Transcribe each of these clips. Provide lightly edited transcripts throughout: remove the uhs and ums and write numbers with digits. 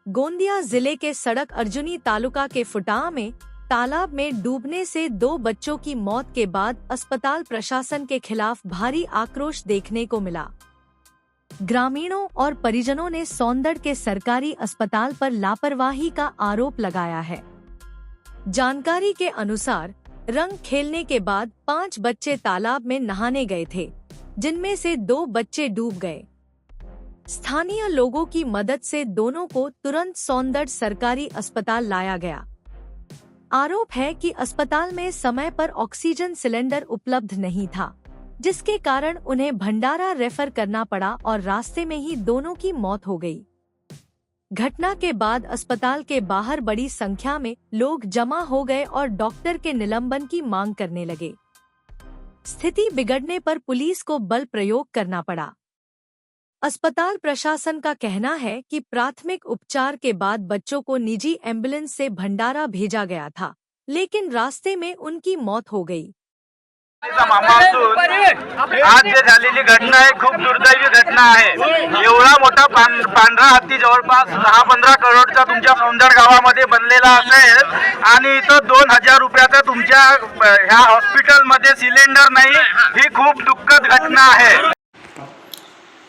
गोंदिया जिले के सड़क अर्जुनी तालुका के फुटाहा में तालाब में डूबने से 2 बच्चों की मौत के बाद अस्पताल प्रशासन के खिलाफ भारी आक्रोश देखने को मिला। ग्रामीणों और परिजनों ने सौंदड़ के सरकारी अस्पताल पर लापरवाही का आरोप लगाया है। जानकारी के अनुसार रंग खेलने के बाद 5 बच्चे तालाब में नहाने गए थे, जिनमें से 2 बच्चे डूब गए। स्थानीय लोगों की मदद से दोनों को तुरंत सौंदड़ सरकारी अस्पताल लाया गया। आरोप है कि अस्पताल में समय पर ऑक्सीजन सिलेंडर उपलब्ध नहीं था, जिसके कारण उन्हें भंडारा रेफर करना पड़ा और रास्ते में ही दोनों की मौत हो गई। घटना के बाद अस्पताल के बाहर बड़ी संख्या में लोग जमा हो गए और डॉक्टर के निलंबन की मांग करने लगे। स्थिति बिगड़ने पर पुलिस को बल प्रयोग करना पड़ा। अस्पताल प्रशासन का कहना है कि प्राथमिक उपचार के बाद बच्चों को निजी एम्बुलेंस से भंडारा भेजा गया था, लेकिन रास्ते में उनकी मौत हो गई। मामा असून आज जे झालेली घटना आहे खूप दुर्दैवी घटना आहे। एवढा मोठा पांढरा हत्ती जवळपास 10-15 करोडचा तुमच्या सौंदड गावामध्ये बनलेला असेल आणि इथं 2000 रुपयाचा तुमच्या ह्या हॉस्पिटलमध्ये सिलेंडर नाही, ही खूप दुःखद घटना आहे।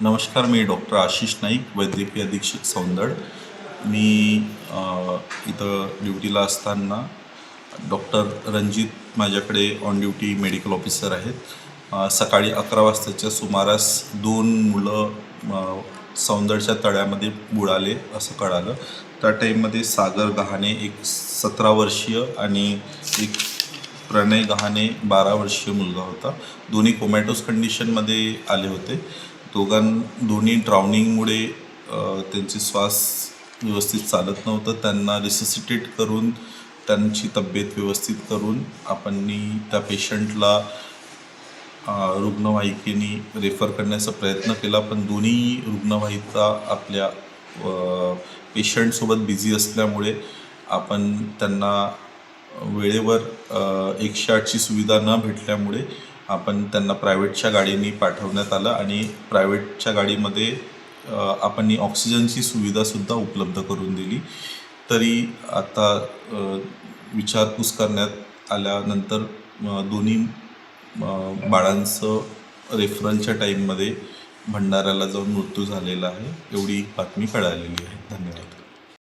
नमस्कार, मी डॉक्टर आशिष नाईक, वैद्यकीय अधीक्षक सौंदड। मी इथं ड्युटीला असताना डॉक्टर रणजित माझ्याकडे ऑन ड्युटी मेडिकल ऑफिसर आहेत। सकाळी 11 वाजताच्या सुमारास 2 मुलं सौंदडच्या तळ्यामध्ये बुडाले असं कळालं। त्या टाईममध्ये सागर गहाणे एक 17 वर्षीय आणि एक प्रणय गहाणे 12 वर्षीय मुलगा होता। दोन्ही कोमॅटोस कंडिशनमध्ये आले होते। दोन्ही ड्राउनिंगमुळे त्यांची श्वास व्यवस्थित चालत नव्हतं। त्यांना रिससिटेट करून त्यांची तब्येत व्यवस्थित करून आपण त्या पेशंटला रुग्णवाहिकेने रेफर करण्याचा प्रयत्न केला, पण दोन्ही रुग्णवाहिका आपल्या पेशंटसोबत बिझी असल्यामुळे आपण त्यांना वेळेवर 108ची सुविधा न भेटल्यामुळे आपण त्यांना प्रायव्हेटच्या गाडीने पाठवण्यात आलं आणि प्रायव्हेटच्या गाडीमध्ये आपण ऑक्सिजनची सुविधासुद्धा उपलब्ध करून दिली। तरी आता विचारपूस करण्यात आल्यानंतर दोन्ही बाळांचं रेफरलच्या टाईममध्ये भंडाऱ्याला जाऊन मृत्यू झालेला आहे, एवढी बातमी कळालेली आहे। धन्यवाद।